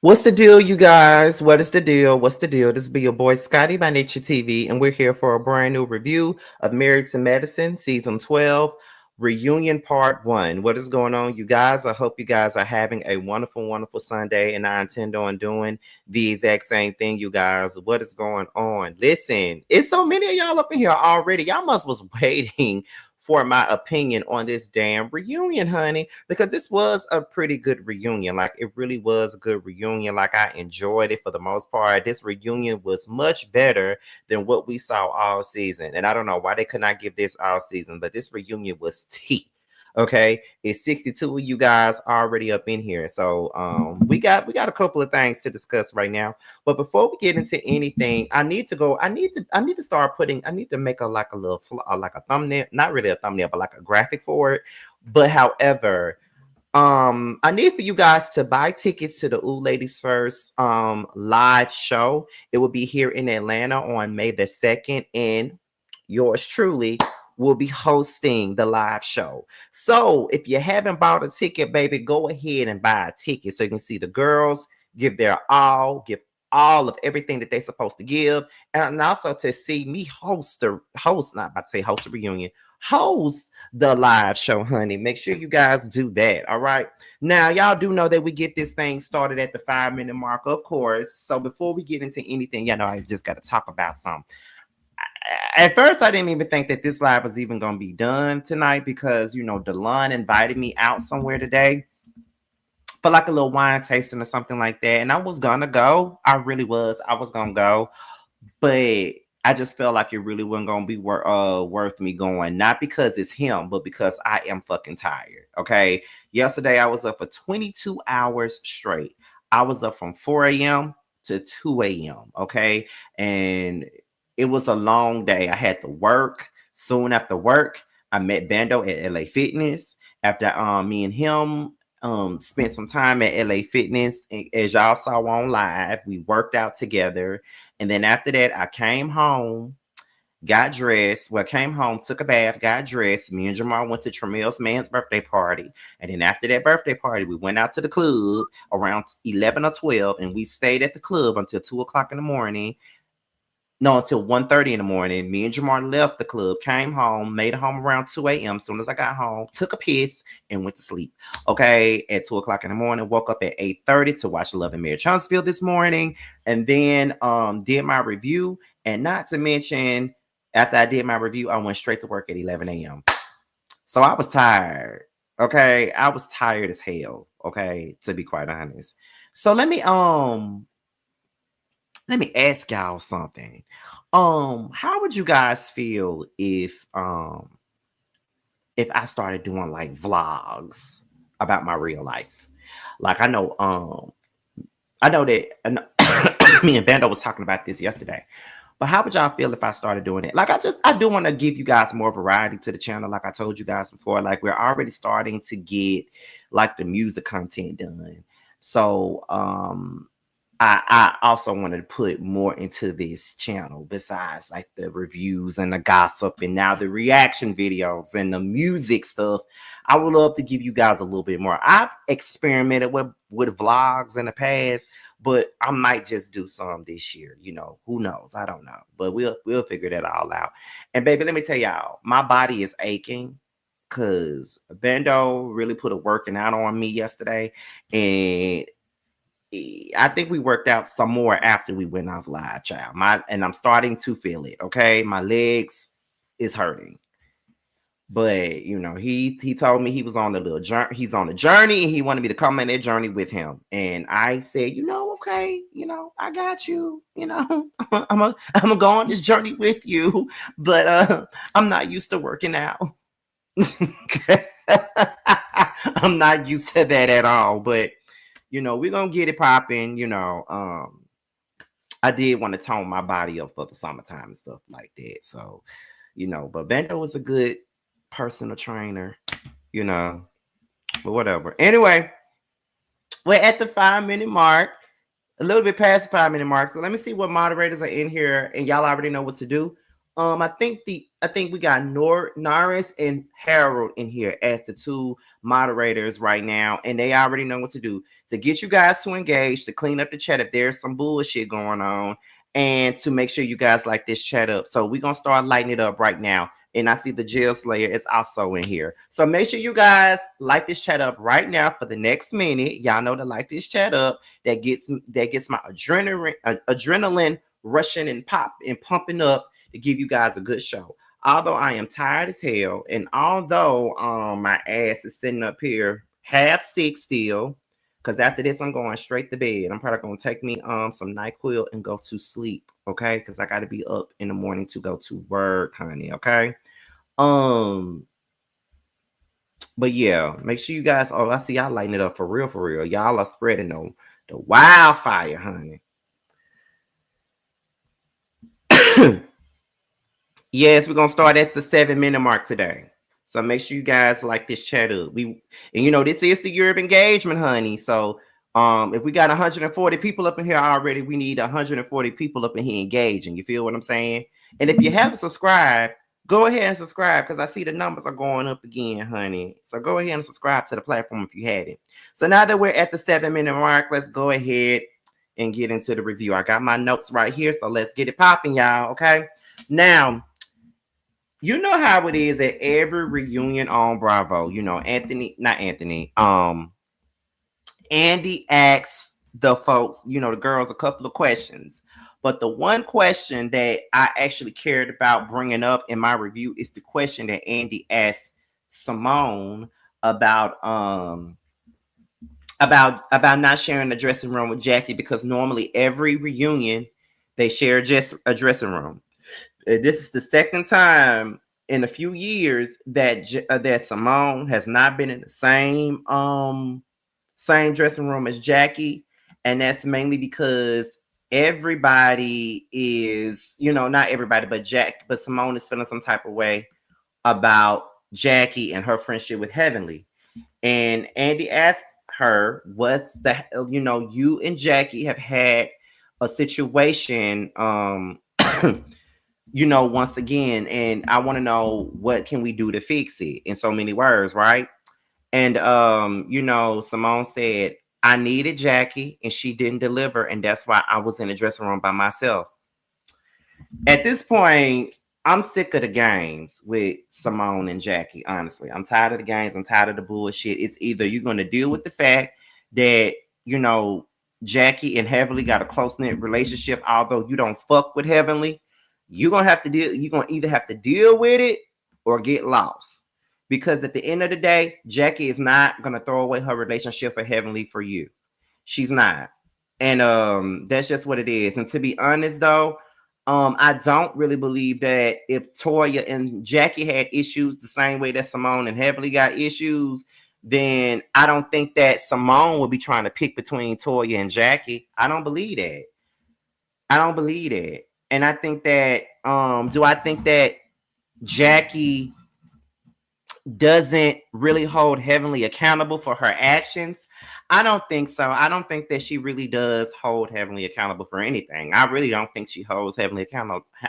What's the deal, you guys? What is the deal? What's the deal? This be your boy Scotty by Nature TV, and we're here for a brand new review of Married to Medicine, Season 12, Reunion Part 1. What is going on, you guys? I hope you guys are having a wonderful, wonderful Sunday, and I intend on doing the exact same thing, you guys. What is going on? Listen, it's so many of y'all up in here already. Y'all must was waiting for my opinion on this damn reunion, honey, because this was a pretty good reunion. Like, it really was a good reunion. Like, I enjoyed it for the most part. This reunion was much better than what we saw all season. And I don't know why they could not give this all season, but this reunion was tea. Okay, it's 62 of you guys already up in here. So we got a couple of things to discuss right now. But before we get into anything, I need to start putting, I need to make a like a little like a thumbnail, not really a thumbnail, but like a graphic for it. But however, I need for you guys to buy tickets to the Ooh Ladies First live show. It will be here in Atlanta on May the 2nd, and yours truly will be hosting the live show. So if you haven't bought a ticket, baby, go ahead and buy a ticket so you can see the girls give their all, give all of everything that they're supposed to give, and also to see me not about to say host a reunion, host the live show, honey. Make sure you guys do that. All right. Now, y'all do know that we get this thing started at the 5 minute mark, of course. So before we get into anything, y'all know I just got to talk about something. At first, I didn't even think that this live was even going to be done tonight because, Delon invited me out somewhere today for like a little wine tasting or something like that. And I was going to go. I really was. I was going to go. But I just felt like it really wasn't going to be worth me going. Not because it's him, but because I am fucking tired. Okay. Yesterday, I was up for 22 hours straight. I was up from 4 a.m. to 2 a.m. Okay. And it was a long day. I had to work. Soon after work, I met Bando at LA Fitness. After me and him spent some time at LA Fitness. As y'all saw on live, we worked out together. And then after that, I came home, got dressed. Well, came home, took a bath, got dressed. Me and Jamal went to Tramel's man's birthday party. And then after that birthday party, we went out to the club around 11 or 12. And we stayed at the club until 2 o'clock in the morning. No, until 1:30 in the morning. Me and Jamar left the club, came home, made it home around 2 a.m. As soon as I got home, took a piss and went to sleep. Okay, at 2 o'clock in the morning, woke up at 8:30 to watch Love and Marriage Huntsville this morning, and then did my review. And not to mention, after I did my review, I went straight to work at 11 a.m. So I was tired. Okay, I was tired as hell. Okay, to be quite honest. So let me ask y'all something. How would you guys feel if I started doing like vlogs about my real life? Like, I know that me and Bando was talking about this yesterday. But how would y'all feel if I started doing it? Like, I do want to give you guys more variety to the channel. Like I told you guys before, like we're already starting to get like the music content done. So I also wanted to put more into this channel besides like the reviews and the gossip and now the reaction videos and the music stuff. I would love to give you guys a little bit more. I've experimented with vlogs in the past, but I might just do some this year. Who knows? I don't know, but we'll figure that all out. And baby, let me tell y'all, my body is aching because Bando really put a working out on me yesterday, and I think we worked out some more after we went off live, child. And I'm starting to feel it. Okay, my legs is hurting, but he told me he was on a little journey. He's on a journey, and he wanted me to come on that journey with him. And I said, okay, I got you. I'm gonna go on this journey with you, but I'm not used to working out. I'm not used to that at all, but we're gonna get it popping. I did want to tone my body up for the summertime and stuff like that. So, but Bando was a good personal trainer, you know, but whatever. Anyway, we're at the 5 minute mark, a little bit past the 5 minute mark. So let me see what moderators are in here, and y'all already know what to do. I think we got Norris and Harold in here as the two moderators right now, and they already know what to do to get you guys to engage, to clean up the chat if there's some bullshit going on, and to make sure you guys like this chat up. So we're gonna start lighting it up right now. And I see the Jill Slayer is also in here. So make sure you guys like this chat up right now for the next minute. Y'all know to like this chat up. That gets my adrenaline rushing and pop and pumping up to give you guys a good show. Although I am tired as hell, and although my ass is sitting up here half sick still, because after this I'm going straight to bed. I'm probably gonna take me some NyQuil and go to sleep, okay? Because I gotta be up in the morning to go to work, honey. Okay. Um, but yeah, make sure you guys. Oh, I see y'all lighting it up for real, for real. Y'all are spreading the wildfire, honey. Yes, we're gonna start at the 7-minute mark today. So make sure you guys like this chat up. This is the year of engagement, honey. So if we got 140 people up in here already, we need 140 people up in here engaging. You feel what I'm saying? And if you haven't subscribed, go ahead and subscribe because I see the numbers are going up again, honey. So go ahead and subscribe to the platform if you haven't. So now that we're at the 7-minute mark, let's go ahead and get into the review. I got my notes right here, so let's get it popping, y'all. Okay. Now, you know how it is at every reunion on Bravo. Andy asks the folks, the girls, a couple of questions. But the one question that I actually cared about bringing up in my review is the question that Andy asked Simone about not sharing the dressing room with Jackie, because normally every reunion they share just a dressing room. This is the second time in a few years that Simone has not been in the same dressing room as Jackie, and that's mainly because everybody is, not everybody, but Simone is feeling some type of way about Jackie and her friendship with Heavenly. And Andy asked her, "What's the hell? You and Jackie have had a situation." Once again, and I want to know, what can we do to fix it, in so many words, right? And Simone said, "I needed Jackie and she didn't deliver, and that's why I was in the dressing room by myself." At this point, I'm sick of the games with Simone and Jackie. Honestly, I'm tired of the games. I'm tired of the bullshit. It's either you're going to deal with the fact that Jackie and Heavenly got a close-knit relationship, although you don't fuck with Heavenly. You're gonna either have to deal with it or get lost. Because at the end of the day, Jackie is not gonna throw away her relationship for Heavenly for you. She's not. And that's just what it is. And to be honest though, I don't really believe that if Toya and Jackie had issues the same way that Simone and Heavenly got issues, then I don't think that Simone would be trying to pick between Toya and Jackie. I don't believe that. I don't believe that. And I think that, do I think that Jackie doesn't really hold Heavenly accountable for her actions? I don't think so. I don't think that she really does hold Heavenly accountable for anything. I really don't think she holds Heavenly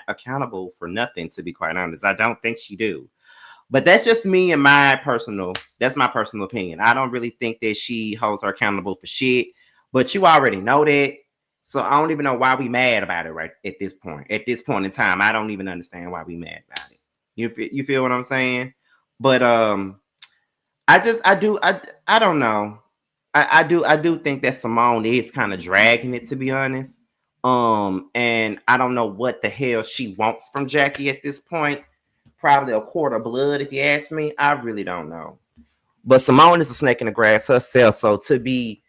accountable for nothing, to be quite honest. I don't think she do. But that's just me and that's my personal opinion. I don't really think that she holds her accountable for shit. But you already know that. So I don't even know why we mad about it right at this point. At this point in time, I don't even understand why we mad about it. You feel what I'm saying? But I don't know. I do think that Simone is kind of dragging it, to be honest. And I don't know what the hell she wants from Jackie at this point. Probably a quart of blood, if you ask me. I really don't know. But Simone is a snake in the grass herself, so to be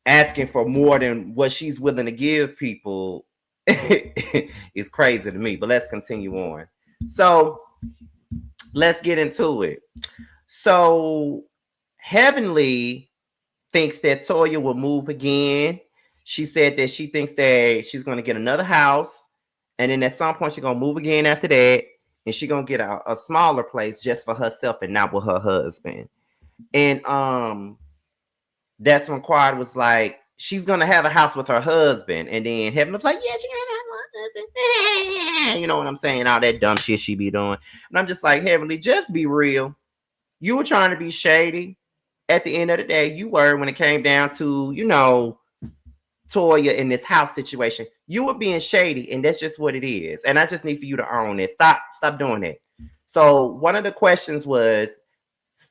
asking for more than what she's willing to give people is crazy to me. But let's continue on. So let's get into it. So Heavenly thinks that Toya will move again. She said that she thinks that she's going to get another house, and then at some point she's going to move again after that, and she's going to get a smaller place just for herself and not with her husband. And that's when Quad was like, she's gonna have a house with her husband, and then Heaven was like, yeah, she gonna have a house. You know what I'm saying? All that dumb shit she be doing. And I'm just like, Heavenly, just be real. You were trying to be shady. At the end of the day, you were when it came down to, Toya in this house situation. You were being shady, and that's just what it is. And I just need for you to own it. Stop doing that. So one of the questions was,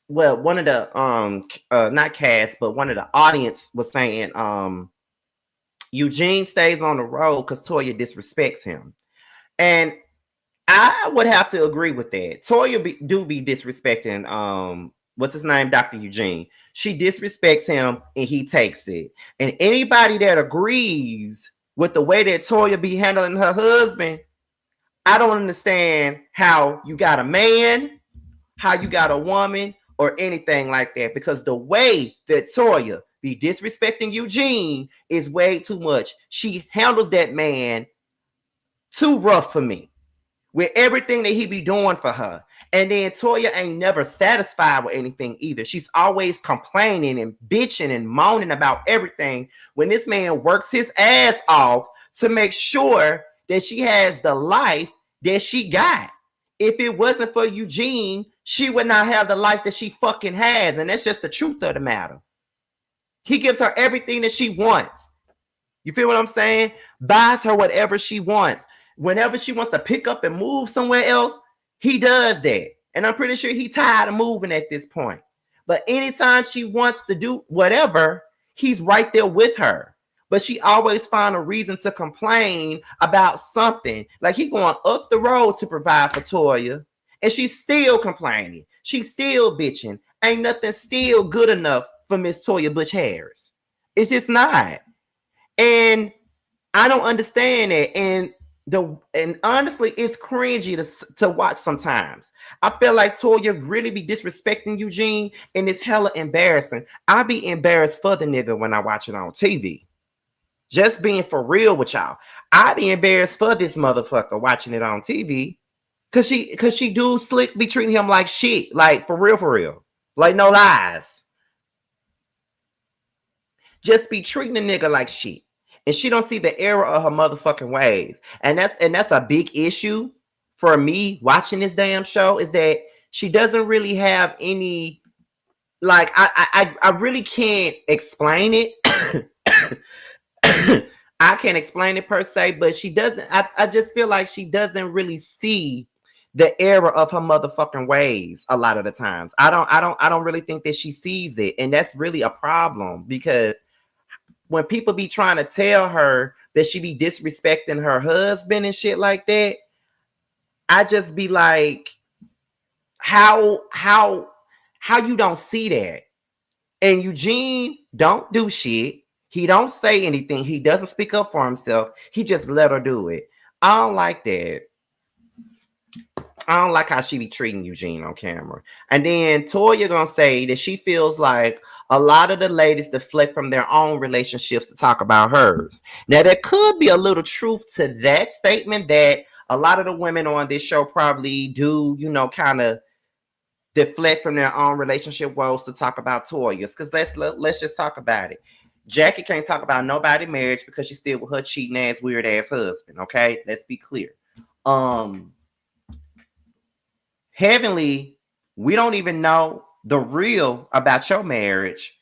well, one of the not cast, but one of the audience was saying, Eugene stays on the road because Toya disrespects him. And I would have to agree with that. Toya do be disrespecting what's his name, Dr. Eugene. She disrespects him and he takes it. And anybody that agrees with the way that Toya be handling her husband, I don't understand how you got a man, how you got a woman, or anything like that. Because the way that Toya be disrespecting Eugene is way too much. She handles that man too rough for me with everything that he be doing for her. And then Toya ain't never satisfied with anything either. She's always complaining and bitching and moaning about everything when this man works his ass off to make sure that she has the life that she got. If it wasn't for Eugene, she would not have the life that she fucking has. And that's just the truth of the matter. He gives her everything that she wants. You feel what I'm saying? Buys her whatever she wants. Whenever she wants to pick up and move somewhere else, he does that. And I'm pretty sure he's tired of moving at this point. But anytime she wants to do whatever, he's right there with her. But she always finds a reason to complain about something. Like he going up the road to provide for Toya, and she's still complaining. She's still bitching. Ain't nothing still good enough for Miss Toya Butch Harris. It's just not. And I don't understand it. And honestly, it's cringy to watch sometimes. I feel like Toya really be disrespecting Eugene, and it's hella embarrassing. I be embarrassed for the nigga when I watch it on TV. Just being for real with y'all. I be embarrassed for this motherfucker watching it on TV. Cause she do slick be treating him like shit. Like for real. Like no lies. Just be treating the nigga like shit. And she don't see the error of her motherfucking ways. And that's a big issue for me watching this damn show, is that she doesn't really have any, like, I really can't explain it. I can't explain it per se, but she doesn't, I just feel like she doesn't really see the error of her motherfucking ways a lot of the times. I don't really think that she sees it. And that's really a problem, because when people be trying to tell her that she be disrespecting her husband and shit like that, I just be like, how you don't see that? And Eugene don't do shit. He don't say anything. He doesn't speak up for himself. He just let her do it. I don't like that. I don't like how she be treating Eugene on camera. And then Toya gonna say that she feels like a lot of the ladies deflect from their own relationships to talk about hers. Now, there could be a little truth to that statement, that a lot of the women on this show probably do, kind of deflect from their own relationship woes to talk about Toya's. Because let's just talk about it. Jackie can't talk about nobody's marriage because she's still with her cheating ass, weird ass husband. Okay, let's be clear. Heavenly, we don't even know the real about your marriage,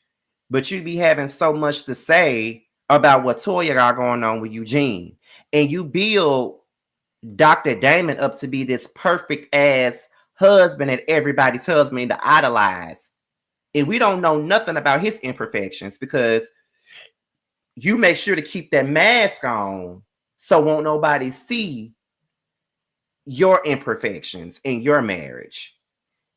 but you be having so much to say about what Toya got going on with Eugene. And you build Dr. Damon up to be this perfect ass husband and everybody's husband to idolize. And we don't know nothing about his imperfections, because you make sure to keep that mask on so won't nobody see your imperfections in your marriage.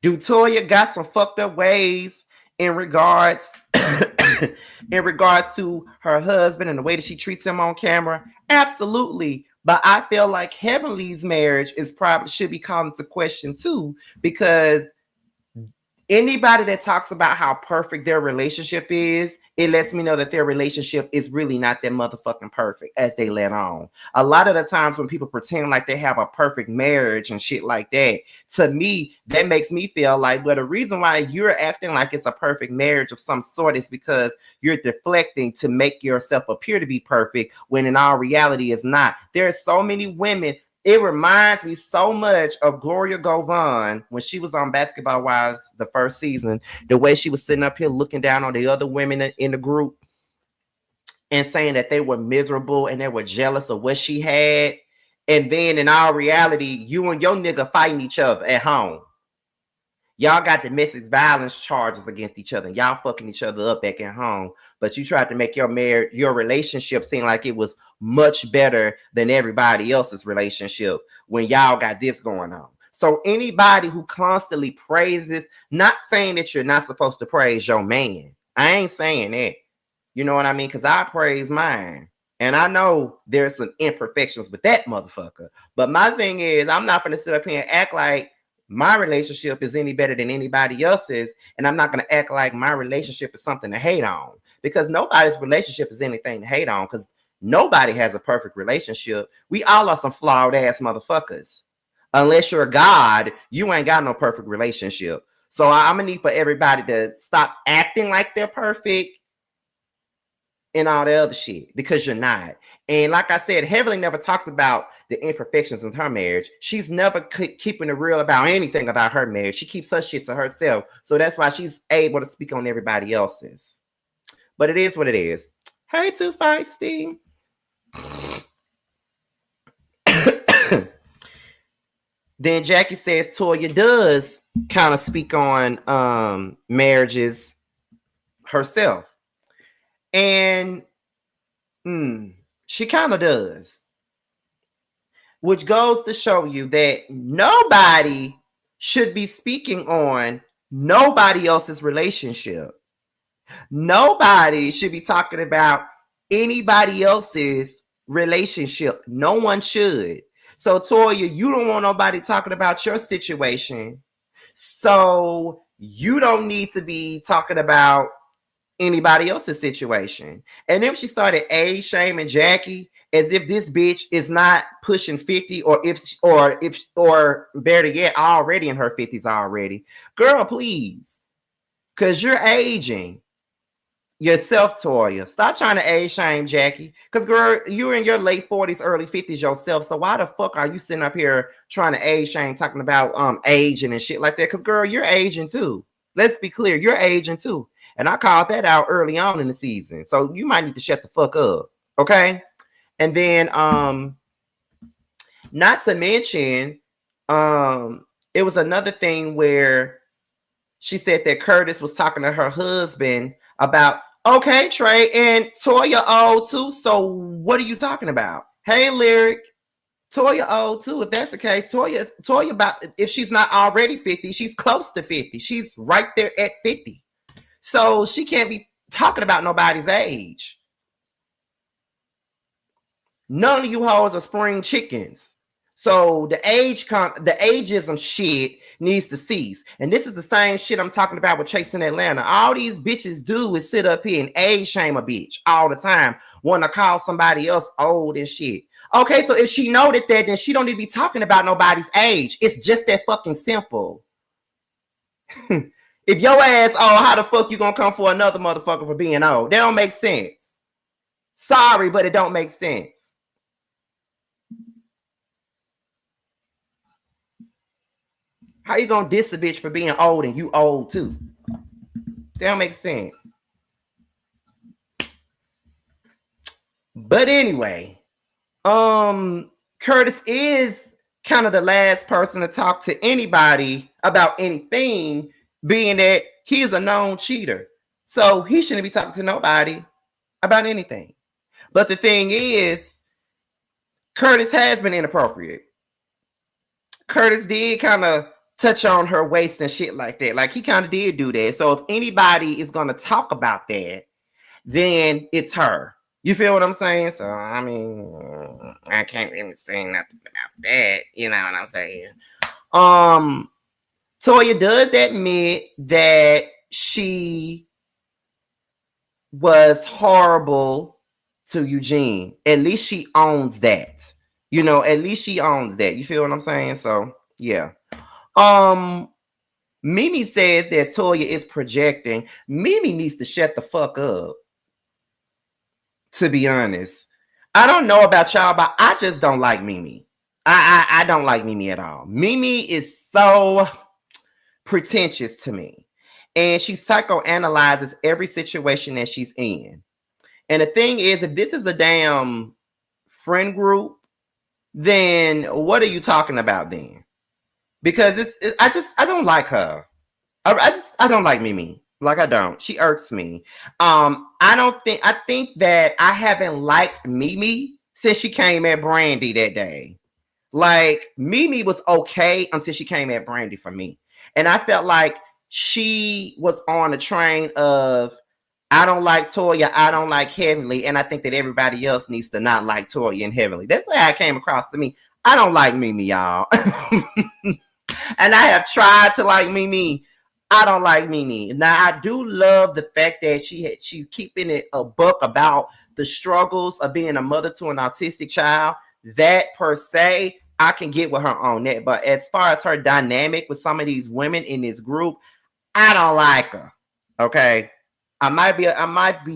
Do Toya got some fucked up ways in regards to her husband and the way that she treats him on camera? Absolutely. But I feel like Heavenly's marriage is probably should be called into question too, because Anybody that talks about how perfect their relationship is, it lets me know that their relationship is really not that motherfucking perfect as they let on. A lot of the times when people pretend like they have a perfect marriage and shit like that, to me, that makes me feel like, well, the reason why you're acting like it's a perfect marriage of some sort is because you're deflecting to make yourself appear to be perfect when in all reality it's not. There are so many women. It reminds me so much of Gloria Govan when she was on Basketball Wives the first season. The way she was sitting up here looking down on the other women in the group and saying that they were miserable and they were jealous of what she had. And then in all reality, you and your nigga fighting each other at home. Y'all got domestic violence charges against each other. And y'all fucking each other up back at home. But you tried to make your marriage, your relationship seem like it was much better than everybody else's relationship when y'all got this going on. So anybody who constantly praises, not saying that you're not supposed to praise your man. I ain't saying that. You know what I mean? Because I praise mine. And I know there's some imperfections with that motherfucker. But my thing is, I'm not going to sit up here and act like my relationship is any better than anybody else's, and I'm not going to act like my relationship is something to hate on, because nobody's relationship is anything to hate on, because nobody has a perfect relationship. We all are some flawed ass motherfuckers. Unless you're God, you ain't got no perfect relationship. So I'm going to need for everybody to stop acting like they're perfect and all the other shit, because you're not. And like I said, Heavenly never talks about the imperfections in her marriage. She's never keeping it real about anything about her marriage. She keeps her shit to herself. So that's why she's able to speak on everybody else's. But it is what it is. Hey, Too Feisty. Then Jackie says Toya does kind of speak on marriages herself. And she kind of does. Which goes to show you that nobody should be speaking on nobody else's relationship. Nobody should be talking about anybody else's relationship. No one should. So, Toya, you don't want nobody talking about your situation. So, you don't need to be talking about anybody else's situation. And if she started shaming Jackie as if this bitch is not pushing 50, or better yet, already in her 50s already, girl, please, because you're aging yourself, Toya. Stop trying to shame Jackie, because girl, you're in your late 40s, early 50s yourself. So why the fuck are you sitting up here trying to shame, talking about aging and shit like that? Because girl, you're aging too. Let's be clear, you're aging too. And I called that out early on in the season. So you might need to shut the fuck up. Okay. And then not to mention, it was another thing where she said that Curtis was talking to her husband about, okay, Trey, and Toya old too. So what are you talking about? Hey, Lyric, Toya old too. If that's the case, Toya about, if she's not already 50, she's close to 50. She's right there at 50. So she can't be talking about nobody's age. None of you hoes are spring chickens. So the ageism shit needs to cease. And this is the same shit I'm talking about with Chasing Atlanta. All these bitches do is sit up here and age shame a bitch all the time, want to call somebody else old and shit. Okay, so if she noted that, then she don't need to be talking about nobody's age. It's just that fucking simple. If your ass, oh, how the fuck you gonna come for another motherfucker for being old? That don't make sense. Sorry, but it don't make sense. How you gonna diss a bitch for being old and you old too? That don't make sense. But anyway, Curtis is kind of the last person to talk to anybody about anything, being that he is a known cheater. So he shouldn't be talking to nobody about anything. But the thing is, Curtis has been inappropriate. Curtis did kind of touch on her waist and shit like that. Like, he kind of did do that. So if anybody is going to talk about that, then it's her. You feel what I'm saying? So, I mean, I can't really say nothing about that. You know what I'm saying? Toya does admit that she was horrible to Eugene. At least she owns that. You know, at least she owns that. You feel what I'm saying? So, yeah. Um, Mimi says that Toya is projecting. Mimi needs to shut the fuck up, to be honest. I don't know about y'all, but I just don't like Mimi. I don't like Mimi at all. Mimi is so pretentious to me. And she psychoanalyzes every situation that she's in. And the thing is, if this is a damn friend group, then what are you talking about then? Because I don't like her. I don't like Mimi. Like I don't. She irks me. I think that I haven't liked Mimi since she came at Brandy that day. Like Mimi was okay until she came at Brandy for me. And I felt like she was on a train of I don't like Toya, I don't like Heavenly, and I think that everybody else needs to not like Toya and Heavenly. That's how it came across to me. I don't like Mimi, y'all. And I have tried to like Mimi. I don't like Mimi. Now I do love the fact that she's keeping it a buck about the struggles of being a mother to an autistic child. That per se, I can get with her on that. But as far as her dynamic with some of these women in this group, I don't like her. Okay. I might be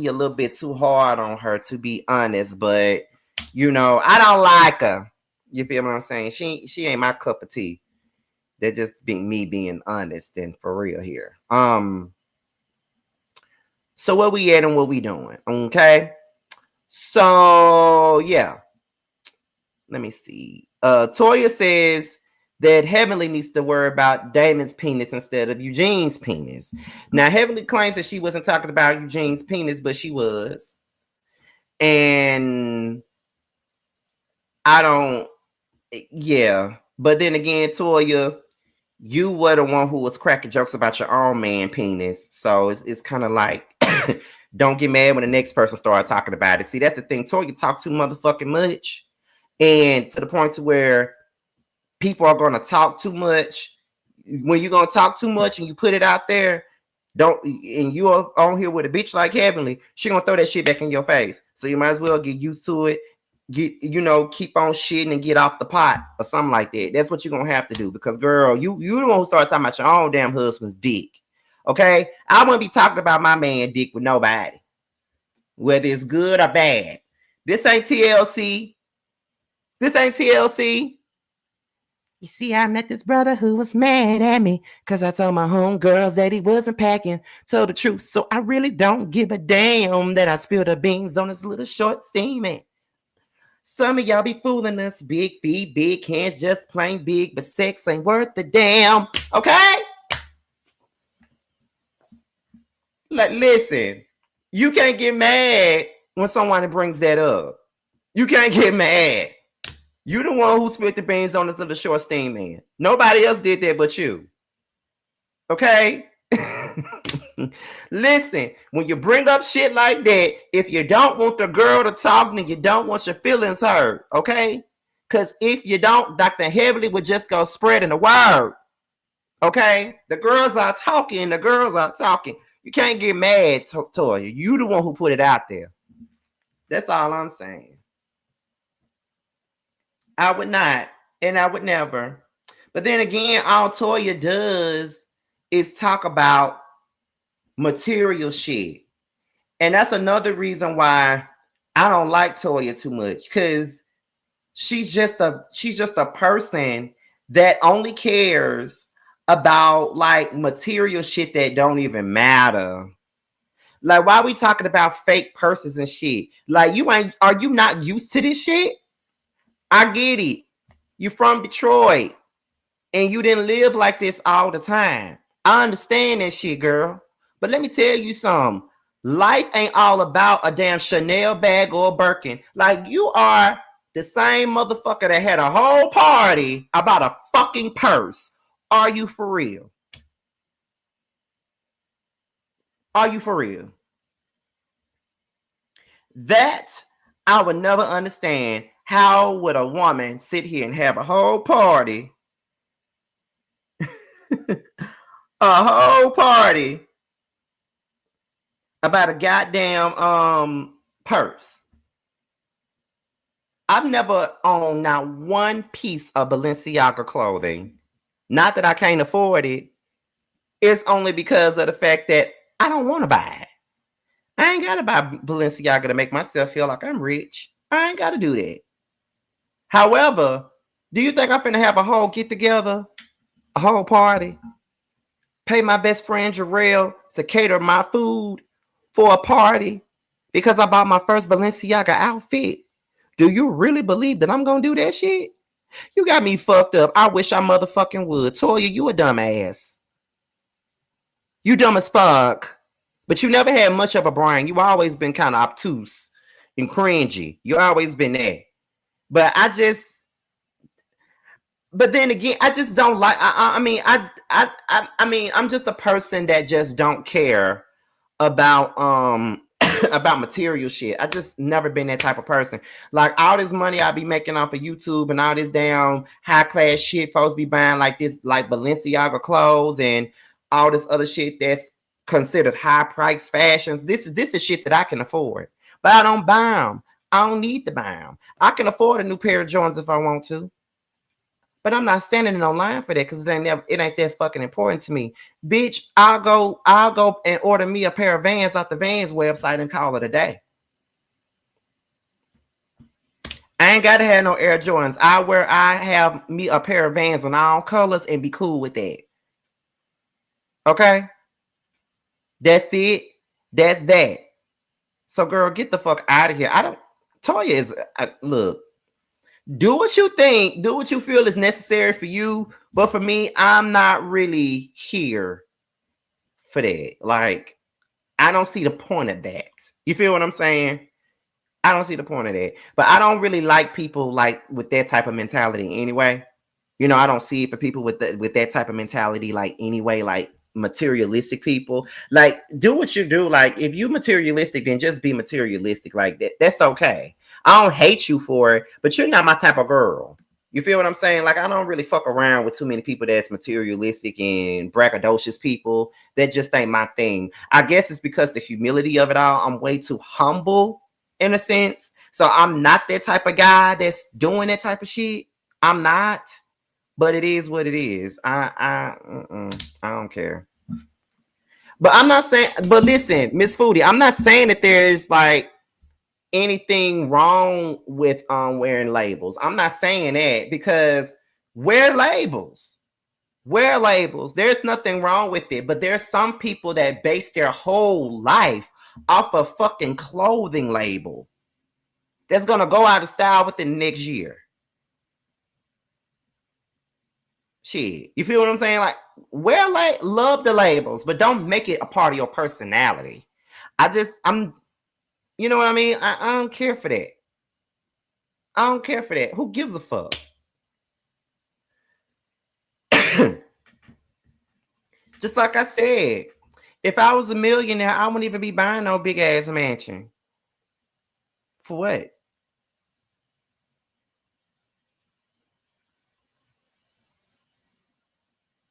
a little bit too hard on her, to be honest, but you know, I don't like her. You feel what I'm saying? She ain't my cup of tea. That just being me being honest and for real here. So what we at and what we doing? Okay. So yeah. Let me see. Toya says that Heavenly needs to worry about Damon's penis instead of Eugene's penis. Now, Heavenly claims that she wasn't talking about Eugene's penis, but she was. And I don't, yeah. But then again, Toya, you were the one who was cracking jokes about your own man penis. So it's kind of like, don't get mad when the next person started talking about it. See, that's the thing. Toya talk too motherfucking much. And to the point to where people are going to talk too much. When you're going to talk too much and you put it out there, and you are on here with a bitch like Heavenly, she going to throw that shit back in your face. So you might as well get used to it. Keep on shitting and get off the pot or something like that. That's what you're going to have to do because, girl, you the one who started talking about your own damn husband's dick. Okay? I wouldn't be talking about my man dick with nobody, whether it's good or bad. This ain't TLC. This ain't TLC. You see, I met this brother who was mad at me because I told my homegirls that he wasn't packing. Told the truth, so I really don't give a damn that I spilled the beans on this little short steaming. Some of y'all be fooling us. Big feet, big hands, just plain big, but sex ain't worth the damn. Okay? Like, listen, you can't get mad when someone brings that up. You can't get mad. You the one who spit the beans on this little short steam man. Nobody else did that but you. Okay? Listen, when you bring up shit like that, if you don't want the girl to talk, then you don't want your feelings hurt. Okay? Because if you don't, Dr. Heavenly would just go spreading the word. Okay? The girls are talking. The girls are talking. You can't get mad, Toya. You the one who put it out there. That's all I'm saying. I would not, and I would never. But then again, all Toya does is talk about material shit. And that's another reason why I don't like Toya too much. Cause she's just a person that only cares about like material shit that don't even matter. Like, why are we talking about fake purses and shit? Like, are you not used to this shit? I get it. You from Detroit and you didn't live like this all the time. I understand that shit, girl. But let me tell you something. Life ain't all about a damn Chanel bag or a Birkin. Like, you are the same motherfucker that had a whole party about a fucking purse. Are you for real? Are you for real? That I would never understand. How would a woman sit here and have a whole party A whole party about a goddamn purse. I've never owned not one piece of Balenciaga clothing. Not that I can't afford it. It's only because of the fact that I don't want to buy it. I ain't got to buy Balenciaga to make myself feel like I'm rich. I ain't got to do that. However, do you think I'm finna have a whole get together, a whole party, pay my best friend Jarrell to cater my food for a party because I bought my first Balenciaga outfit? Do you really believe that I'm gonna do that shit? You got me fucked up. I wish I motherfucking would. Toya, you a dumbass. You dumb as fuck. But you never had much of a brain. You always been kind of obtuse and cringy. You always been there. But but then again, I just don't like. I mean, I'm just a person that just don't care about about material shit. I just never been that type of person. Like all this money I be making off of YouTube and all this damn high class shit folks be buying like this, like Balenciaga clothes and all this other shit that's considered high price fashions. This is shit that I can afford, but I don't buy them. I don't need to buy them. I can afford a new pair of Jordans if I want to. But I'm not standing in no line for that because it ain't that fucking important to me. Bitch, I'll go and order me a pair of Vans off the Vans website and call it a day. I ain't gotta have no Air Jordans. I have me a pair of Vans in all colors and be cool with that. Okay? That's it. That's that. So girl, get the fuck out of here. Toya is look. Do what you think, do what you feel is necessary for you. But for me, I'm not really here for that. Like, I don't see the point of that. You feel what I'm saying? I don't see the point of that. But I don't really like people like with that type of mentality anyway. You know, I don't see it for people with that type of mentality like anyway, like materialistic people. Like, do what you do. Like, if you materialistic, then just be materialistic. Like that. That's okay. I don't hate you for it, but you're not my type of girl. You feel what I'm saying? Like, I don't really fuck around with too many people that's materialistic and braggadocious people. That just ain't my thing. I guess it's because the humility of it all. I'm way too humble in a sense. So I'm not that type of guy that's doing that type of shit. I'm not. But it is what it is. I don't care. But I'm not saying. But listen, Miss Foodie, I'm not saying that there's like anything wrong with wearing labels. I'm not saying that because wear labels. Wear labels. There's nothing wrong with it. But there's some people that base their whole life off a fucking clothing label that's gonna go out of style within the next year. Shit, you feel what I'm saying? Like, love the labels, but don't make it a part of your personality. You know what I mean? I don't care for that. I don't care for that. Who gives a fuck? Just like I said, if I was a millionaire, I wouldn't even be buying no big ass mansion. For what?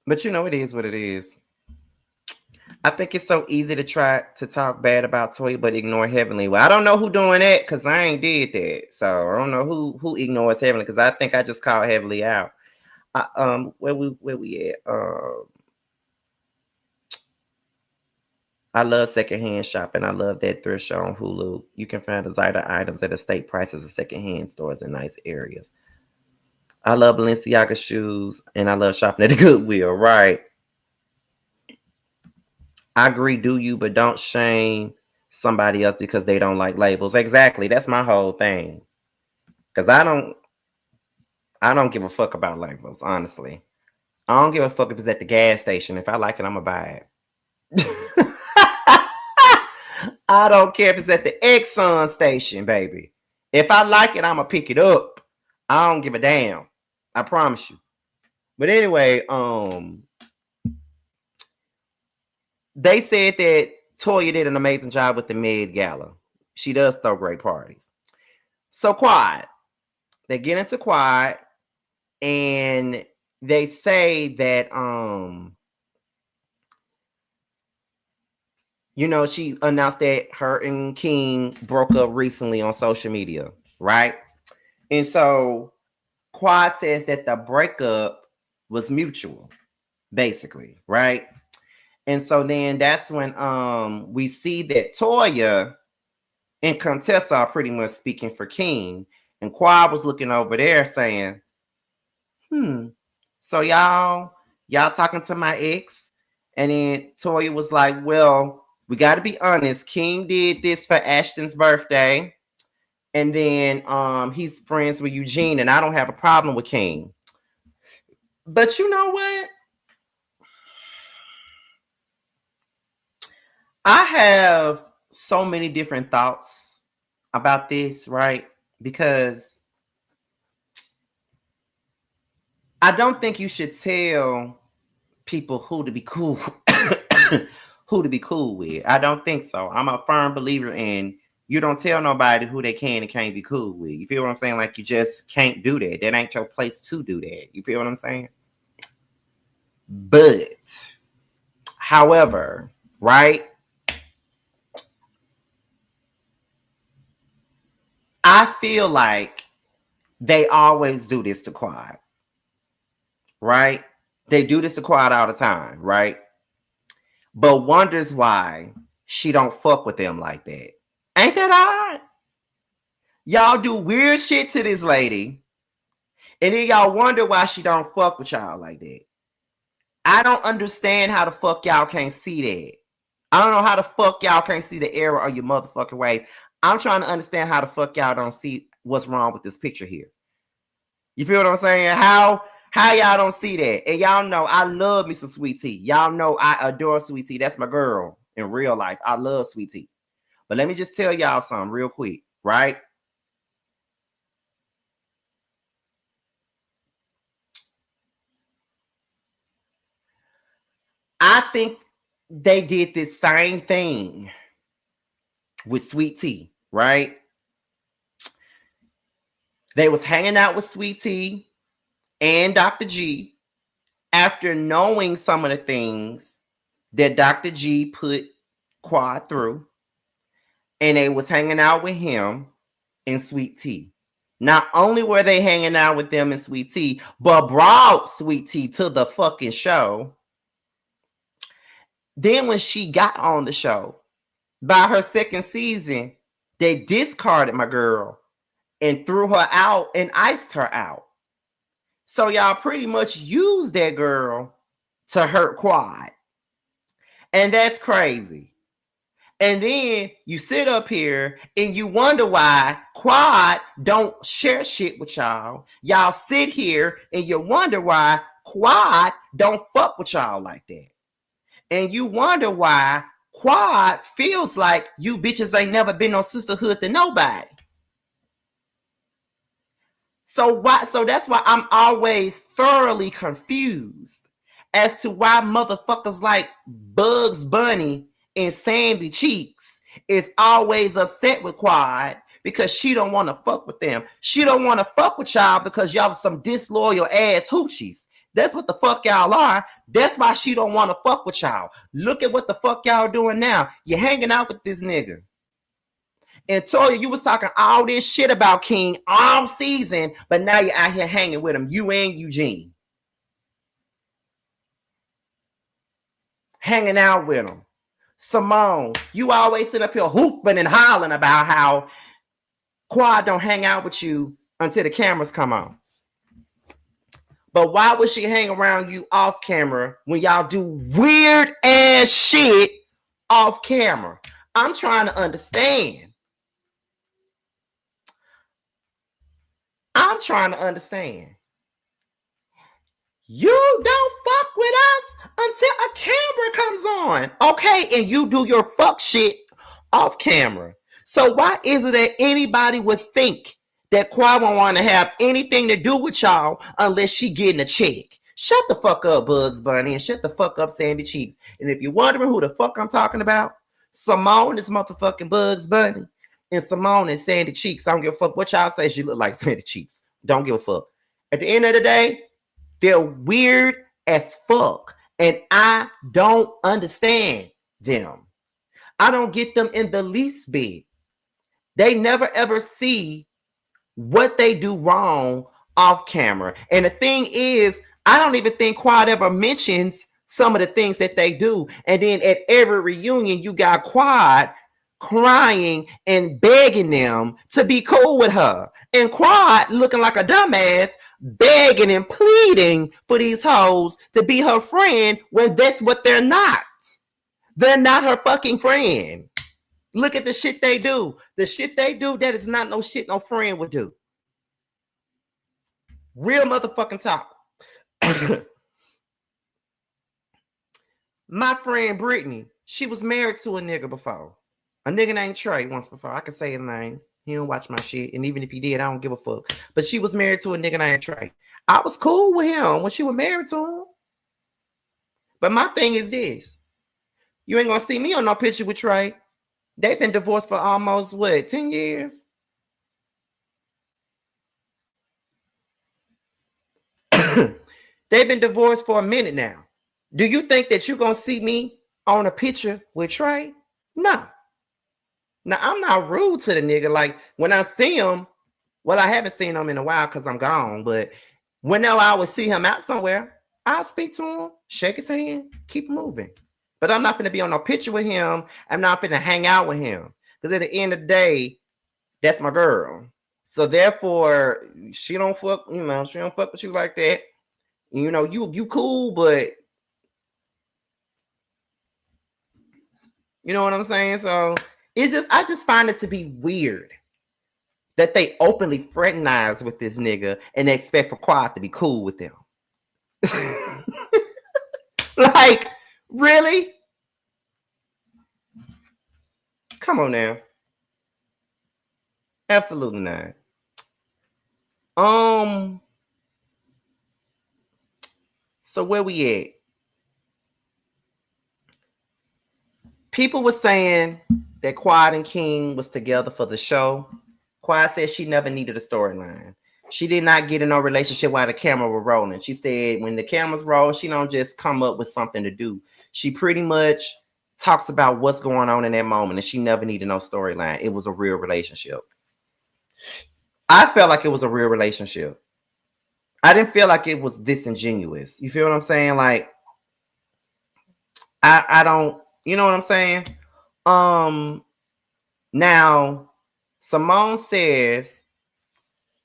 But you know, it is what it is. I think it's so easy to try to talk bad about Toy but ignore Heavenly. Well, I don't know who doing that because I ain't did that. So I don't know who ignores Heavenly because I think I just called Heavenly out. Where we at? I love secondhand shopping. I love that thrift show on Hulu. You can find designer items at estate prices at secondhand stores in nice areas. I love Balenciaga shoes and I love shopping at the Goodwill. Right. I agree, do you, but don't shame somebody else because they don't like labels. Exactly. That's my whole thing. Because I don't give a fuck about labels, honestly. I don't give a fuck if it's at the gas station. If I like it, I'm gonna buy it. I don't care if it's at the Exxon station, baby. If I like it, I'm gonna pick it up. I don't give a damn. I promise you. But anyway, they said that Toya did an amazing job with the Med Gala. She does throw great parties. So quiet. They get into quiet and they say that she announced that her and King broke up recently on social media, right? And so Quad says that the breakup was mutual, basically, right? And so then that's when we see that Toya and Contessa are pretty much speaking for King. And Quad was looking over there saying, so y'all talking to my ex? And then Toya was like, well, we got to be honest. King did this for Ashton's birthday. And then he's friends with Eugene, and I don't have a problem with King. But you know what? I have so many different thoughts about this, right? Because I don't think you should tell people who to be cool who to be cool with. I don't think so. I'm a firm believer in you don't tell nobody who they can and can't be cool with. You feel what I'm saying? Like you just can't do that. That ain't your place to do that. You feel what I'm saying? But however, right? I feel like they always do this to Quad, right? They do this to Quad all the time, right? But wonders why she don't fuck with them like that. Ain't that odd? Y'all do weird shit to this lady, and then y'all wonder why she don't fuck with y'all like that. I don't understand how the fuck y'all can't see that. I don't know how the fuck y'all can't see the error of your motherfucking ways. I'm trying to understand how the fuck y'all don't see what's wrong with this picture here. You feel what I'm saying? How y'all don't see that? And y'all know I love me some Sweet Tea. Y'all know I adore Sweet Tea. That's my girl in real life. I love Sweet Tea. But let me just tell y'all something real quick, right? I think they did this same thing with Sweet Tea, right? They was hanging out with Sweet Tea and Dr. G after knowing some of the things that Dr. G put Quad through, and they was hanging out with him and Sweet Tea. Not only were they hanging out with them and Sweet Tea, but brought Sweet Tea to the fucking show. Then when she got on the show, by her second season, they discarded my girl and threw her out and iced her out. So y'all pretty much used that girl to hurt Quad. And that's crazy. And then you sit up here and you wonder why Quad don't share shit with y'all. Y'all sit here and you wonder why Quad don't fuck with y'all like that. And you wonder why Quad feels like you bitches ain't never been no sisterhood to nobody. So that's why I'm always thoroughly confused as to why motherfuckers like Bugs Bunny and Sandy Cheeks is always upset with Quad because she don't want to fuck with them. She don't want to fuck with y'all because y'all are some disloyal ass hoochies. That's what the fuck y'all are. That's why she don't want to fuck with y'all. Look at what the fuck y'all doing now. You're hanging out with this nigga. And Toya, you was talking all this shit about King all season, but now you're out here hanging with him. You and Eugene. Hanging out with him. Simone, you always sit up here hooping and hollering about how Quad don't hang out with you until the cameras come on. But why would she hang around you off camera when y'all do weird ass shit off camera? I'm trying to understand. I'm trying to understand. You don't fuck with us until a camera comes on. Okay, and you do your fuck shit off camera. So why is it that anybody would think that Quad won't want to have anything to do with y'all unless she getting a check? Shut the fuck up, Bugs Bunny, and shut the fuck up, Sandy Cheeks. And if you're wondering who the fuck I'm talking about, Simone is motherfucking Bugs Bunny, and Simone is Sandy Cheeks. I don't give a fuck what y'all say. She look like Sandy Cheeks. Don't give a fuck. At the end of the day, they're weird as fuck, and I don't understand them. I don't get them in the least bit. They never ever see what they do wrong off camera. And the thing is, I don't even think Quad ever mentions some of the things that they do. And then at every reunion, you got Quad crying and begging them to be cool with her. And Quad looking like a dumbass, begging and pleading for these hoes to be her friend when that's what they're not. They're not her fucking friend. Look at the shit they do. The shit they do, that is not no shit no friend would do. Real motherfucking talk. My friend Brittany, she was married to a nigga before. A nigga named Trey once before. I can say his name. He don't watch my shit. And even if he did, I don't give a fuck. But she was married to a nigga named Trey. I was cool with him when she was married to him. But my thing is this. You ain't gonna see me on no picture with Trey. They've been divorced for almost, 10 years? They've been divorced for a minute now. Do you think that you're going to see me on a picture with Trey? No. Now, I'm not rude to the nigga. Like, when I see him, well, I haven't seen him in a while because I'm gone. But whenever I would see him out somewhere, I'll speak to him, shake his hand, keep moving. But I'm not going to be on no picture with him. I'm not going to hang out with him. Because at the end of the day, that's my girl. So therefore, she don't fuck, she don't fuck with you like that. You cool, but you know what I'm saying? So I just find it to be weird that they openly fraternize with this nigga and they expect for Quad to be cool with them. Like, really? Come on now. Absolutely not. So where we at? People were saying that Quad and King was together for the show. Quad said she never needed a storyline. She did not get in no relationship while the camera was rolling. She said when the cameras roll, she don't just come up with something to do. She pretty much talks about what's going on in that moment, and she never needed no storyline. It was a real relationship. I felt like it was a real relationship. I didn't feel like it was disingenuous. You feel what I'm saying? Like, I don't, you know what I'm saying? Now, Simone says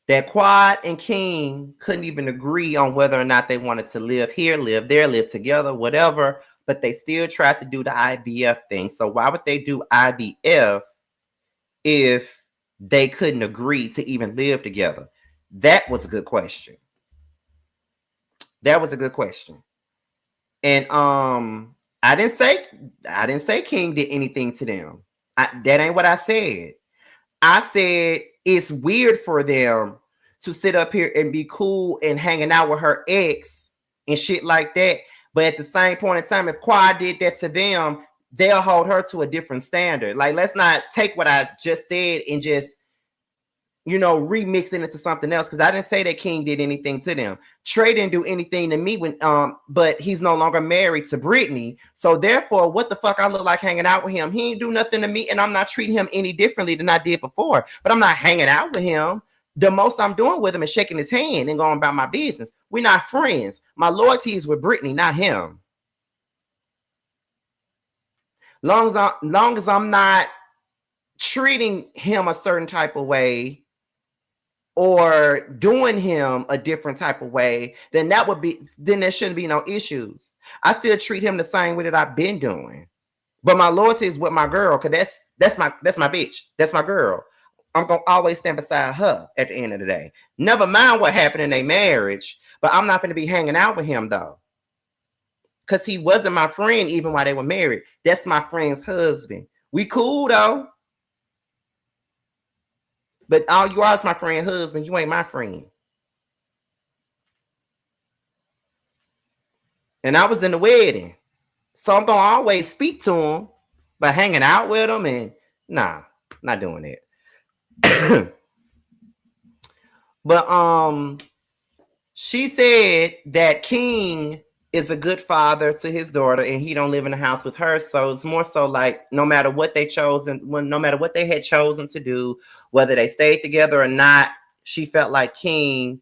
that Quad and King couldn't even agree on whether or not they wanted to live here, live there, live together, whatever, but they still tried to do the IVF thing. So why would they do IVF if they couldn't agree to even live together? That was a good question. That was a good question. And I didn't say King did anything to them. That ain't what I said. I said it's weird for them to sit up here and be cool and hanging out with her ex and shit like that. But at the same point in time, if Quad did that to them, they'll hold her to a different standard. Like, let's not take what I just said and just, remix it into something else. Because I didn't say that King did anything to them. Trey didn't do anything to me but he's no longer married to Brittany. So therefore, what the fuck I look like hanging out with him? He ain't do nothing to me, and I'm not treating him any differently than I did before. But I'm not hanging out with him. The most I'm doing with him is shaking his hand and going about my business. We're not friends. My loyalty is with Brittany, not him. Long as I'm not treating him a certain type of way or doing him a different type of way, then there shouldn't be no issues. I still treat him the same way that I've been doing. But my loyalty is with my girl, because that's my bitch. That's my girl. I'm gonna always stand beside her at the end of the day. Never mind what happened in their marriage, but I'm not gonna be hanging out with him though. Because he wasn't my friend even while they were married. That's my friend's husband. We cool though. But all you are is my friend's husband. You ain't my friend. And I was in the wedding. So I'm going to always speak to him. But hanging out with him and nah, not doing it. But she said that King is a good father to his daughter, and he don't live in the house with her. So it's more so like no matter what they chose and no matter what they had chosen to do, whether they stayed together or not, she felt like King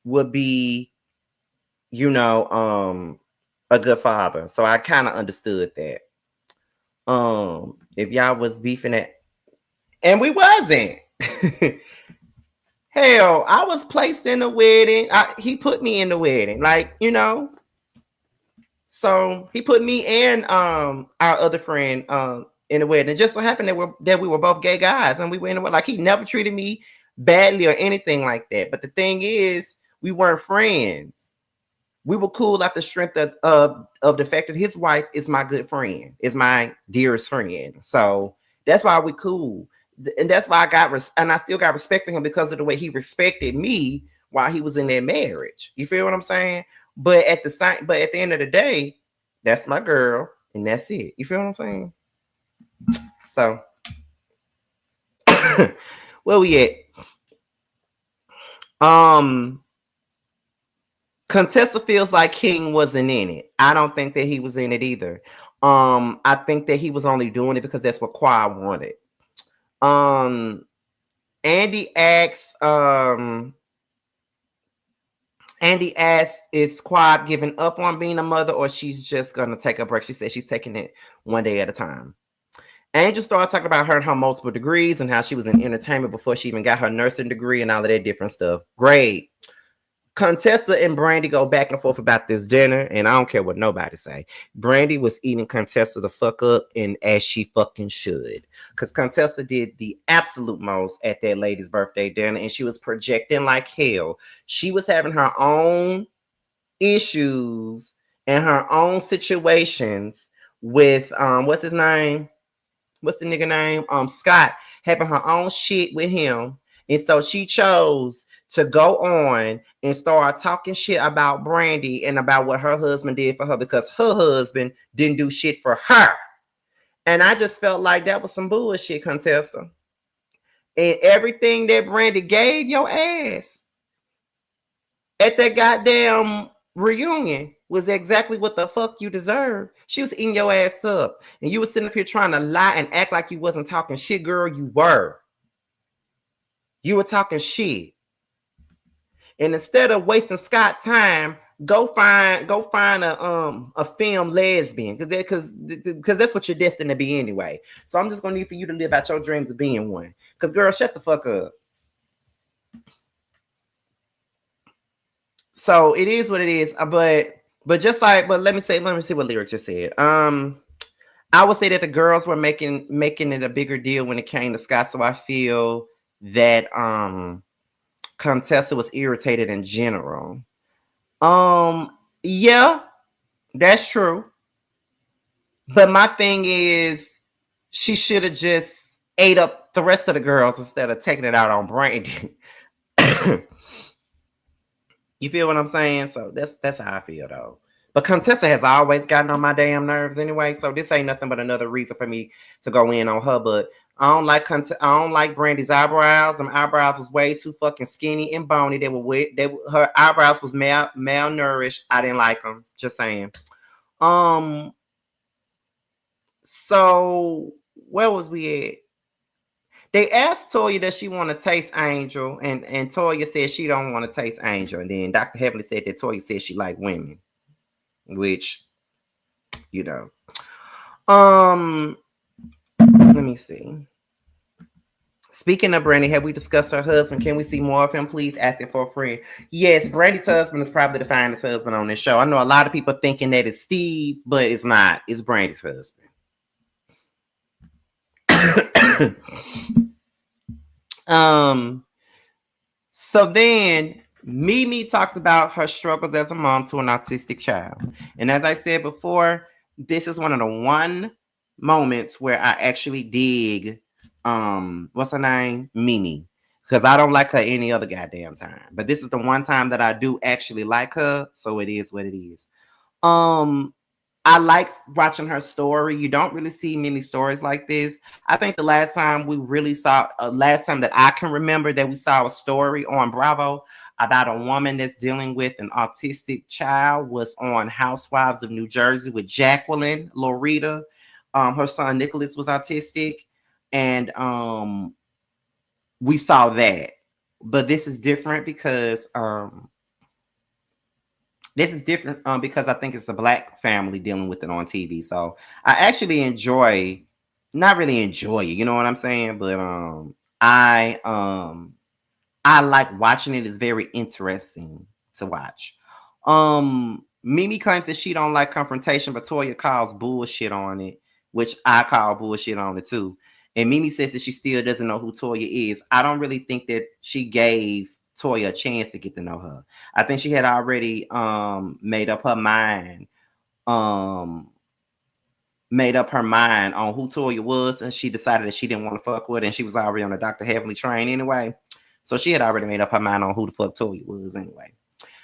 would be, you know, a good father. So I kind of understood that. If y'all was beefing it, and we wasn't. Hell, I was placed in the wedding. He put me in the wedding, like, you know. So he put me and our other friend in the wedding. It just so happened that we were both gay guys, and we went in the like he never treated me badly or anything like that. But the thing is, we weren't friends. We were cool off the strength of the fact that his wife is my good friend, is my dearest friend. So that's why we cool. And that's why and I still got respect for him because of the way he respected me while he was in that marriage. You feel what I'm saying? But at the end of the day, that's my girl, and that's it. You feel what I'm saying? So where we at? Contessa feels like King wasn't in it. I don't think that he was in it either. I think that he was only doing it because that's what Quad wanted. Andy asks, is Quad giving up on being a mother, or she's just gonna take a break? She said she's taking it one day at a time. Angel started talking about her multiple degrees and how she was in entertainment before she even got her nursing degree and all of that different stuff. Great. Contessa and Brandy go back and forth about this dinner, and I don't care what nobody say. Brandy was eating Contessa the fuck up, and as she fucking should, because Contessa did the absolute most at that lady's birthday dinner, and she was projecting like hell. She was having her own issues and her own situations with what's his name? What's the nigga name? Scott, having her own shit with him, and so she chose to go on and start talking shit about Brandy and about what her husband did for her because her husband didn't do shit for her. And I just felt like that was some bullshit, Contessa. And everything that Brandy gave your ass at that goddamn reunion was exactly what the fuck you deserve. She was eating your ass up. And you were sitting up here trying to lie and act like you wasn't talking shit, girl. You were. You were talking shit. And instead of wasting Scott time, go find a film lesbian because that's what you're destined to be anyway. So I'm just gonna need for you to live out your dreams of being one. Because girl, shut the fuck up. So it is what it is. But just like, but let me see what Lyric just said. I would say that the girls were making it a bigger deal when it came to Scott. So I feel that Contessa was irritated in general. Yeah, that's true. But my thing is, she should have just ate up the rest of the girls instead of taking it out on Brandy. You feel what I'm saying? So that's how I feel though. But Contessa has always gotten on my damn nerves anyway. So this ain't nothing but another reason for me to go in on her. But I don't like Brandy's eyebrows. Them eyebrows was way too fucking skinny and bony. Her eyebrows was malnourished. I didn't like them. Just saying. So where was we at? They asked Toya does she want to taste Angel, and Toya said she don't want to taste Angel. And then Dr. Heavenly said that Toya said she like women, which, you know. Let me see. Speaking of Brandy, have we discussed her husband? Can we see more of him, please? Asking for a friend. Yes, Brandy's husband is probably the finest husband on this show. I know a lot of people thinking that it's Steve, but it's not. It's Brandy's husband. So then Mimi talks about her struggles as a mom to an autistic child. And as I said before, this is one of the moments where I actually dig what's her name? Mimi. Because I don't like her any other goddamn time. But this is the one time that I do actually like her. So it is what it is. I like watching her story. You don't really see many stories like this. I think the last time we really saw, last time that I can remember that we saw a story on Bravo, about a woman that's dealing with an autistic child was on Housewives of New Jersey with Jacqueline Loretta. Her son Nicholas was autistic, and we saw that. But this is different because because I think it's a Black family dealing with it on TV. So I actually not really enjoy it, you know what I'm saying? But I like watching it. It's very interesting to watch. Mimi claims that she don't like confrontation, but Toya calls bullshit on it, which I call bullshit on it too. And Mimi says that she still doesn't know who Toya is. I don't really think that she gave Toya a chance to get to know her. I think she had already made up her mind on who Toya was, and she decided that she didn't want to fuck with her, and she was already on the Dr. Heavenly train anyway. So she had already made up her mind on who the fuck Toya was anyway.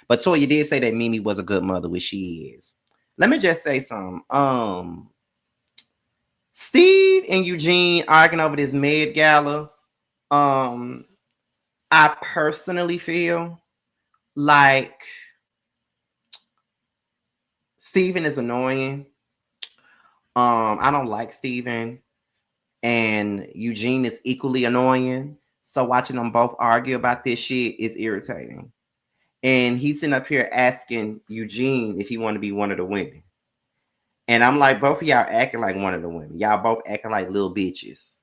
But Toya did say that Mimi was a good mother, which she is. Let me just say something. Steve and Eugene arguing over this Med Gala. I personally feel like Steven is annoying. I don't like Steven, and Eugene is equally annoying. So watching them both argue about this shit is irritating. And he's sitting up here asking Eugene if he want to be one of the women. And I'm like, both of y'all acting like one of the women. Y'all both acting like little bitches.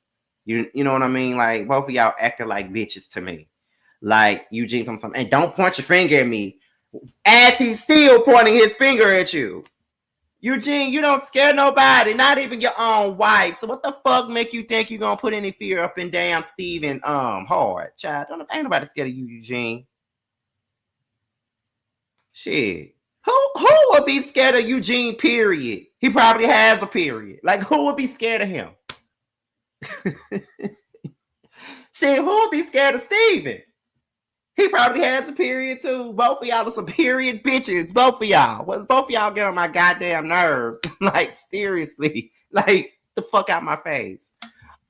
You know what I mean? Like, both of y'all acting like bitches to me. Like, Eugene told me something, and don't point your finger at me. As he's still pointing his finger at you. Eugene, you don't scare nobody, not even your own wife. So what the fuck make you think you're gonna put any fear up in damn Steven hard? Child, ain't nobody scared of you, Eugene. Shit. Who would be scared of Eugene, period? He probably has a period. Like, who would be scared of him? Shit, who would be scared of Steven? He probably has a period too. Both of y'all are some period bitches. Both of y'all. Both of y'all get on my goddamn nerves. Like, seriously. Like, the fuck out my face.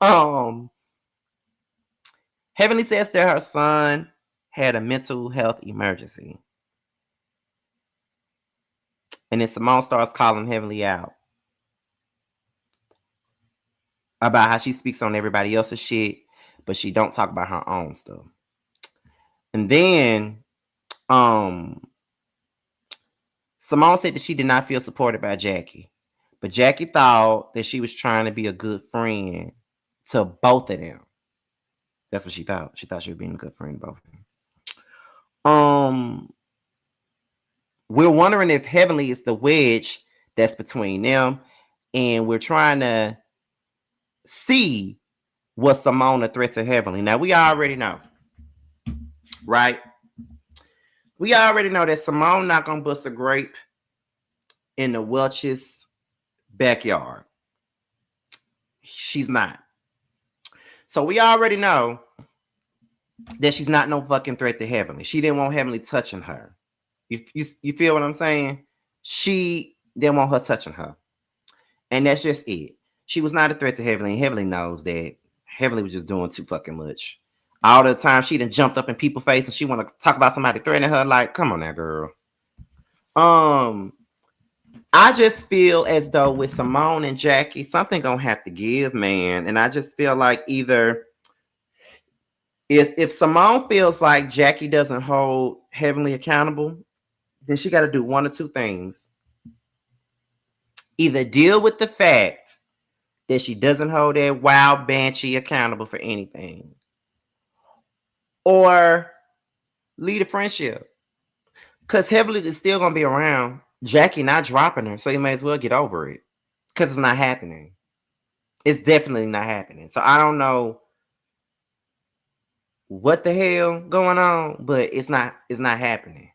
Heavenly says that her son had a mental health emergency. And then Simone starts calling Heavenly out about how she speaks on everybody else's shit, but she don't talk about her own stuff. And then Simone said that she did not feel supported by Jackie. But Jackie thought that she was trying to be a good friend to both of them. That's what she thought. She thought she was being a good friend to both of them. We're wondering if Heavenly is the wedge that's between them, and we're trying to see was Simone a threat to Heavenly. Now, we already know, right? We already know that Simone not gonna bust a grape in the Welch's backyard. She's not. So we already know that she's not no fucking threat to Heavenly. She didn't want Heavenly touching her. You feel what I'm saying? She didn't want her touching her. And that's just it. She was not a threat to Heavenly, and Heavenly knows that. Heavenly was just doing too fucking much. All the time she done jumped up in people's face and she want to talk about somebody threatening her. Like, come on now, girl. I just feel as though with Simone and Jackie, something gonna have to give, man. And I just feel like either if Simone feels like Jackie doesn't hold Heavenly accountable, then she got to do one or two things. Either deal with the fact that she doesn't hold that wild banshee accountable for anything, or lead a friendship. Because Heavenly is still going to be around. Jackie not dropping her, so you may as well get over it. Because it's not happening. It's definitely not happening. So I don't know what the hell going on, but it's not happening.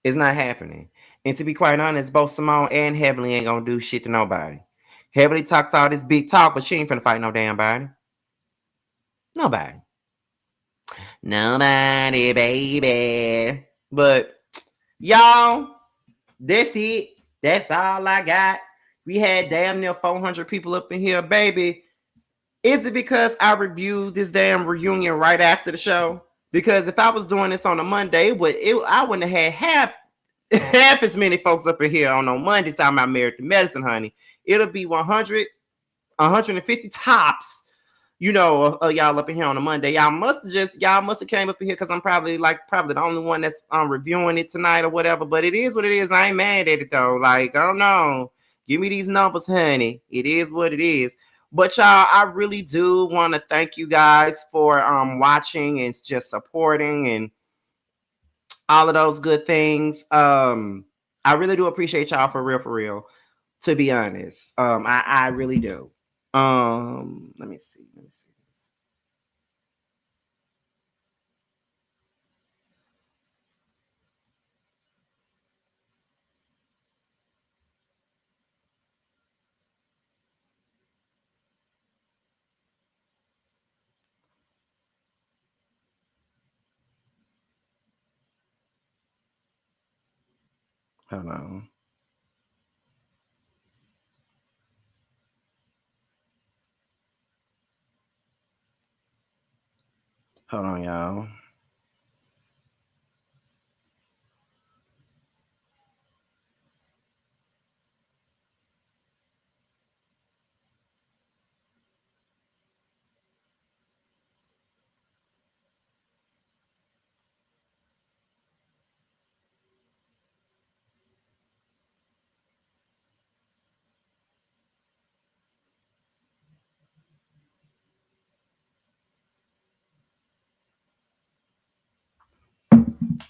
It's not happening. And to be quite honest, both Simone and Heavenly ain't gonna do shit to nobody. Heavenly talks all this big talk, but she ain't finna fight no damn body. Nobody, baby. But y'all, that's it. That's all I got. We had damn near 400 people up in here, baby. Is it because I reviewed this damn reunion right after the show? Because if I was doing this on a Monday, I wouldn't have had half as many folks up in here on Monday talking about Married to Medicine, honey. It'll be 100, 150 tops. Y'all up in here on a Monday. Y'all must have came up in here because I'm probably the only one that's reviewing it tonight or whatever. But it is what it is. I ain't mad at it though. Like, I don't know. Give me these numbers, honey. It is what it is. But y'all, I really do want to thank you guys for watching and just supporting and all of those good things. I really do appreciate y'all for real. To be honest, I really do. Let me see. Hold on. Hold on, y'all.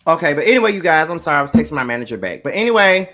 Okay, but anyway, you guys, I'm sorry, I was texting my manager back. But anyway,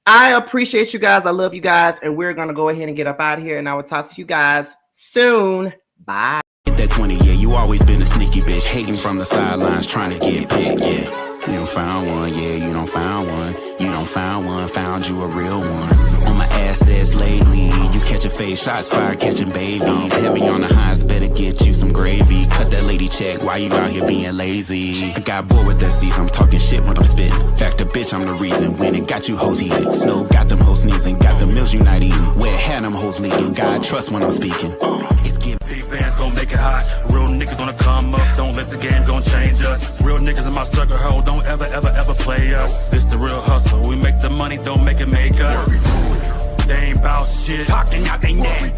I appreciate you guys. I love you guys. And we're going to go ahead and get up out of here. And I will talk to you guys soon. Bye. Get that 20, yeah, you always been a sneaky bitch. Hating from the sidelines, trying to get picked, yeah. You don't found one, yeah, you don't found one. You don't found one, found you a real one. On my assets lately, you catch a face, shots fired, catching babies. Heavy on the highs, better get you some gravy. Cut that lady check, why you out here being lazy? I got bored with that season, I'm talking shit when I'm spitting. Fact a bitch, I'm the reason, when it got you hoes heated. Snow got them hoes sneezing, got the meals you not eating. Where had them hoes leaking, God trust when I'm speaking. It's getting big bands gon' make it hot. Real niggas gonna come up, don't let the game gon' change us. Real niggas in my circle, ho, don't ever play us. This the real hustle, we make the money, don't make it make us. They ain't bout shit, talking out they neck.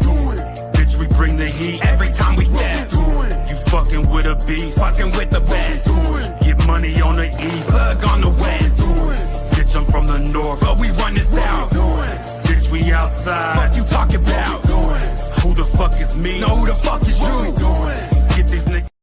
Bitch, we bring the heat every time we step. You fucking with a beast, fucking with the best. Get money on the east, plug on the west. Bitch, I'm from the north, but we run this out. Bitch, we outside, what you talking about? Who the fuck is me? No, who the fuck is you? Get these niggas.